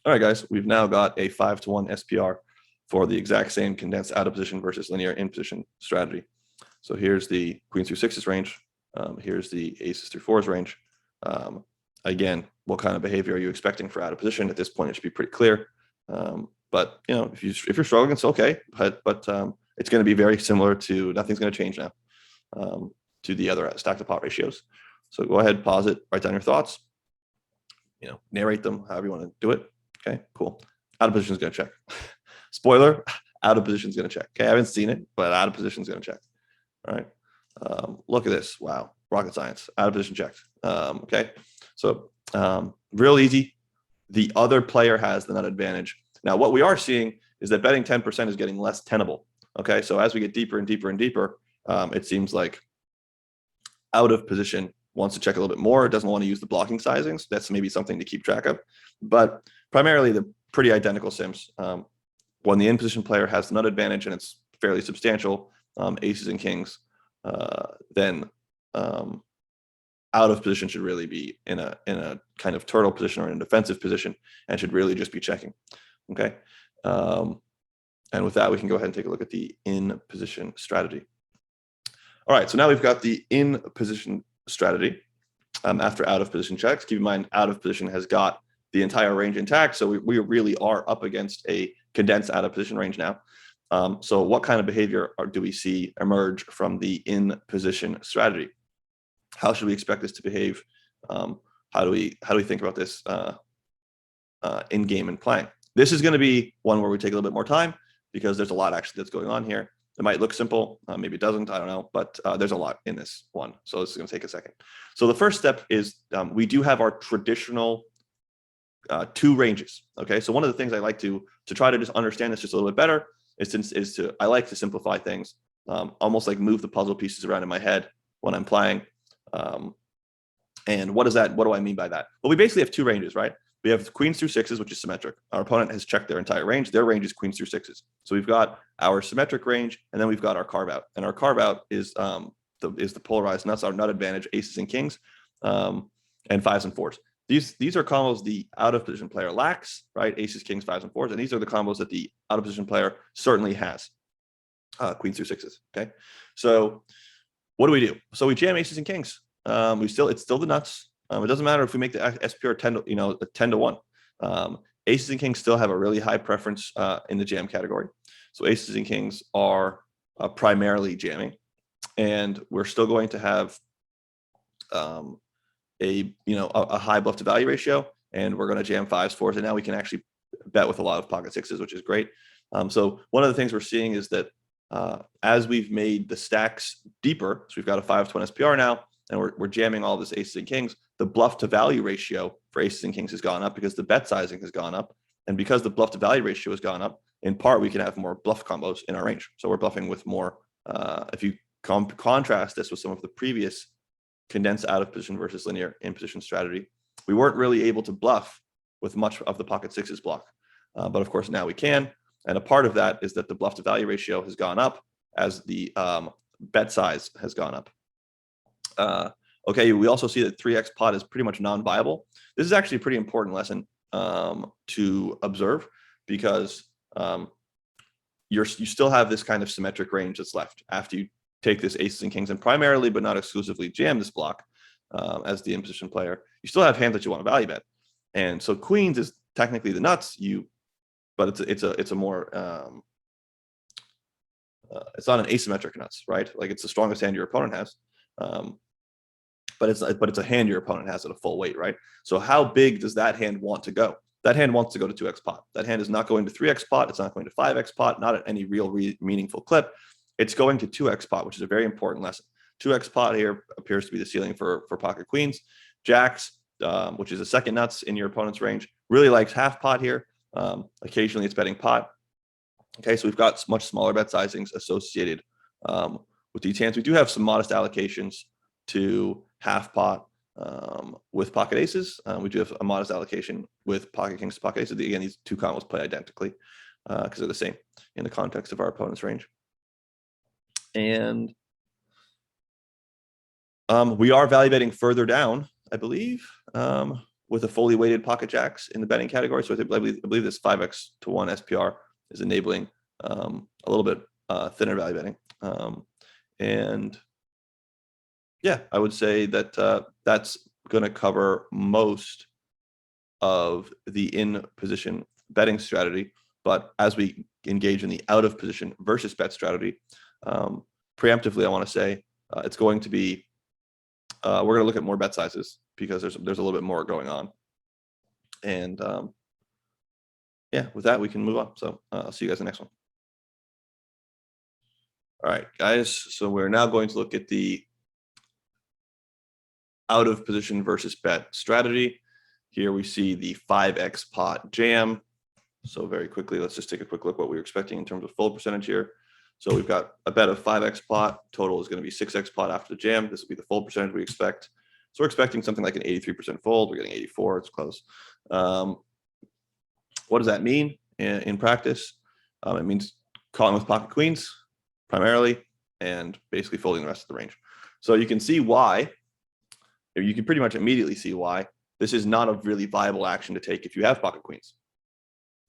All right, guys, we've now got a 5-to-1 SPR for the exact same condensed out of position versus linear in position strategy. So here's the queens through sixes range. Here's the aces through fours range. Again, what kind of behavior are you expecting for out of position? At this point, it should be pretty clear. But you know, if you're struggling, it's okay. But it's going to be very similar to, nothing's going to change now, to the other stack to pot ratios. So go ahead, pause it, write down your thoughts. You know, narrate them however you want to do it. Okay, cool. Out of position is going to check. Spoiler, out of position is going to check. Okay, I haven't seen it, but out of position is going to check. All right. Look at this. Wow. Rocket science. Out of position checked. Okay. So real easy. The other player has the nut advantage. Now, what we are seeing is that betting 10% is getting less tenable. Okay. So as we get deeper and deeper and deeper, it seems like out of position wants to check a little bit more. It doesn't want to use the blocking sizings. That's maybe something to keep track of. But primarily, the pretty identical sims. When the in position player has the nut advantage and it's fairly substantial, aces and kings, then out of position should really be in a kind of turtle position or in a defensive position and should really just be checking. Okay. And with that, we can go ahead and take a look at the in position strategy. All right, so now we've got the in position strategy after out of position checks. Keep in mind, out of position has got the entire range intact. So we really are up against a condensed out of position range now. So what kind of behavior do we see emerge from the in position strategy? How should we expect this to behave? How do we think about this in game and playing? This is going to be one where we take a little bit more time because there's a lot actually that's going on here. It might look simple, maybe it doesn't, I don't know, but there's a lot in this one. So this is going to take a second. So the first step is we do have our traditional two ranges. Okay, so one of the things I like to try to just understand this just a little bit better I like to simplify things, almost like move the puzzle pieces around in my head when I'm playing. And what do I mean by that? Well, we basically have two ranges, right? We have queens through sixes, which is symmetric. Our opponent has checked their entire range. Their range is queens through sixes. So we've got our symmetric range, and then we've got our carve out. And our carve out is the polarized nuts, our nut advantage, aces and kings, and fives and fours. These are combos the out of position player lacks, right? Aces, kings, fives, and fours. And these are the combos that the out of position player certainly has. Queens through sixes. Okay. So what do? So we jam aces and kings. It's still the nuts. It doesn't matter if we make the SPR 10 to 1. Aces and kings still have a really high preference in the jam category. So aces and kings are primarily jamming, and we're still going to have a high bluff to value ratio, and we're going to jam fives, fours, and now we can actually bet with a lot of pocket sixes, which is great. So one of the things we're seeing is that as we've made the stacks deeper, so we've got a 5-to-1 SPR now, and we're jamming all this aces and kings, the bluff to value ratio for aces and kings has gone up because the bet sizing has gone up. And because the bluff to value ratio has gone up, in part, we can have more bluff combos in our range. So we're bluffing with more. If you contrast this with some of the previous condensed out of position versus linear in position strategy, we weren't really able to bluff with much of the pocket sixes block. But of course, now we can. And a part of that is that the bluff to value ratio has gone up as the bet size has gone up. Okay, we also see that 3x pot is pretty much non-viable. This is actually a pretty important lesson to observe because you still have this kind of symmetric range that's left after you take this aces and kings and primarily, but not exclusively, jam this block as the in position player. You still have hands that you want to value bet, and so queens is technically the nuts. But it's a more it's not an asymmetric nuts, right? Like it's the strongest hand your opponent has. But it's a hand your opponent has at a full weight, right? So how big does that hand want to go? That hand wants to go to 2x pot. That hand is not going to 3x pot. It's not going to 5x pot, not at any real meaningful clip. It's going to 2x pot, which is a very important lesson. 2x pot here appears to be the ceiling for pocket queens. Jacks, which is the second nuts in your opponent's range, really likes half pot here. Occasionally it's betting pot. Okay, so we've got much smaller bet sizings associated with these hands. We do have some modest allocations to half pot with pocket aces. We do have a modest allocation with pocket kings to pocket aces. Again, these two combos play identically because they're the same in the context of our opponent's range. And we are value betting further down, I believe. with a fully weighted pocket jacks in the betting category. So I believe this 5x to 1 SPR is enabling a little bit thinner value betting. And yeah, I would say that that's going to cover most of the in position betting strategy. But as we engage in the out of position versus bet strategy, preemptively, I want to say it's going to be, we're going to look at more bet sizes because there's a little bit more going on. And yeah, with that, we can move on. So I'll see you guys in the next one. All right, guys. So we're now going to look at the out of position versus bet strategy. Here we see the 5x pot jam. So very quickly, let's just take a quick look what we were expecting in terms of fold percentage here. So we've got a bet of 5x pot. Total is going to be 6x pot after the jam. This will be the fold percentage we expect. So we're expecting something like an 83% fold. We're getting 84. It's close. What does that mean in practice? It means calling with pocket queens primarily and basically folding the rest of the range. So you can see why, or you can pretty much immediately see why this is not a really viable action to take if you have pocket queens.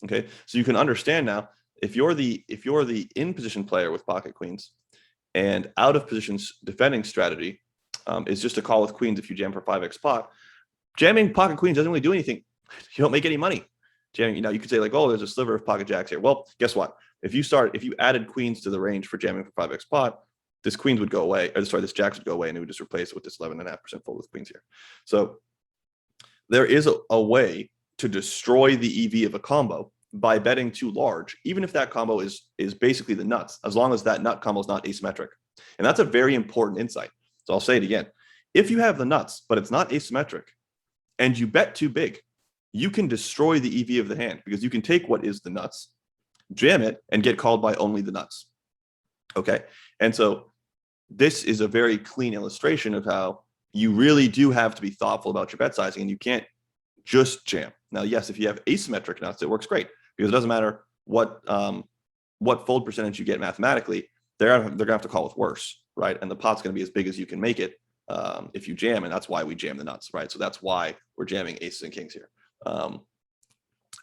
Okay, so you can understand now if you're the in position player with pocket queens and out of positions defending strategy is just a call with queens if you jam for 5x pot. Jamming pocket queens doesn't really do anything. You don't make any money. Jamming, you could say like, oh, there's a sliver of pocket jacks here. Well, guess what? If you added queens to the range for jamming for 5x pot, this queens would go away, or sorry, this jacks would go away, and it would just replace it with this 11.5% fold with queens here. So there is a way to destroy the EV of a combo by betting too large, even if that combo is basically the nuts, as long as that nut combo is not asymmetric. And that's a very important insight. So I'll say it again. If you have the nuts, but it's not asymmetric, and you bet too big, you can destroy the EV of the hand because you can take what is the nuts, jam it, and get called by only the nuts. Okay. And so this is a very clean illustration of how you really do have to be thoughtful about your bet sizing, and you can't just jam. Now, yes, if you have asymmetric nuts, it works great because it doesn't matter what fold percentage you get mathematically, they're gonna have to call with worse, right? And the pot's gonna be as big as you can make it if you jam, and that's why we jam the nuts, right? So that's why we're jamming aces and kings here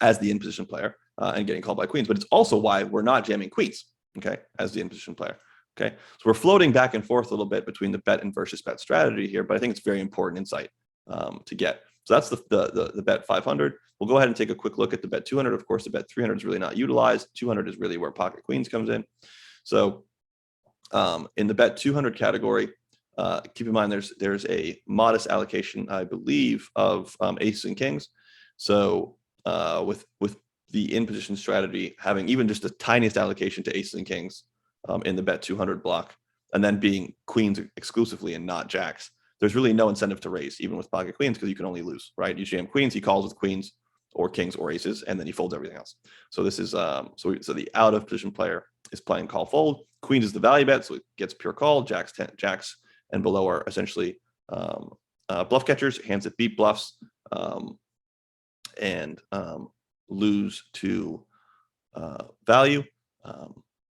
as the in position player and getting called by queens. But it's also why we're not jamming queens, okay, as the in position player. Okay, so we're floating back and forth a little bit between the bet and versus bet strategy here, but I think it's very important insight to get. So that's the bet 500. We'll go ahead and take a quick look at the bet 200. Of course, the bet 300 is really not utilized. 200 is really where pocket queens comes in. So in the bet 200 category, keep in mind there's a modest allocation, I believe, of aces and kings. So with the in position strategy having even just the tiniest allocation to aces and kings in the bet 200 block, and then being queens exclusively and not jacks, there's really no incentive to raise even with pocket queens because you can only lose, right? You jam queens, he calls with queens or kings or aces, and then he folds everything else. So this is so the out of position player is playing call fold. Queens is the value bet, so it gets pure call. Jacks and below are essentially bluff catchers, hands that beat bluffs and lose to value.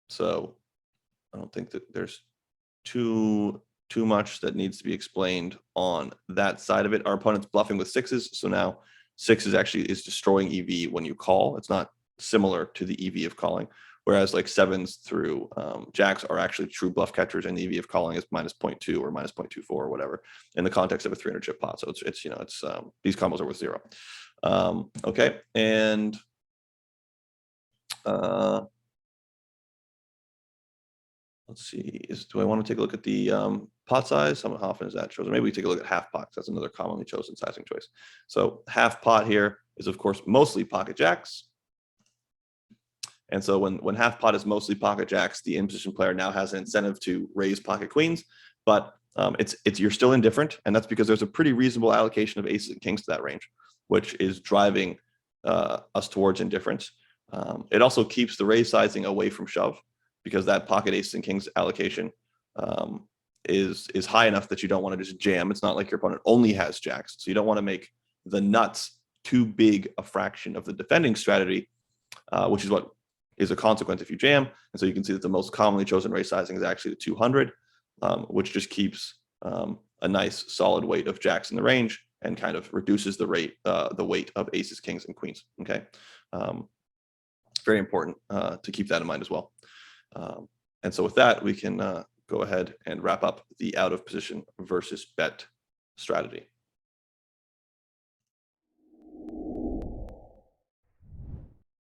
So I don't think that there's too much that needs to be explained on that side of it. Our opponent's bluffing with sixes, so now sixes actually is destroying EV when you call. It's not similar to the EV of calling, whereas like sevens through jacks are actually true bluff catchers, and the EV of calling is -0.2 or -0.24 or whatever in the context of a 300 chip pot. So it's these combos are worth 0. Okay, and let's see, do I want to take a look at the pot size? How often is that chosen? Maybe we take a look at half pot. That's another commonly chosen sizing choice. So half pot here is, of course, mostly pocket jacks. And so when half pot is mostly pocket jacks, the in position player now has an incentive to raise pocket queens, but you're still indifferent, and that's because there's a pretty reasonable allocation of aces and kings to that range, which is driving us towards indifference. It also keeps the raise sizing away from shove, because that pocket aces and kings allocation is high enough that you don't want to just jam. It's not like your opponent only has jacks, so you don't want to make the nuts too big a fraction of the defending strategy, which is what is a consequence if you jam. And so you can see that the most commonly chosen raise sizing is actually the 200, which just keeps a nice solid weight of jacks in the range and kind of reduces the weight of aces, kings, and queens. Okay, very important to keep that in mind as well. And so with that, we can go ahead and wrap up the out of position versus bet strategy.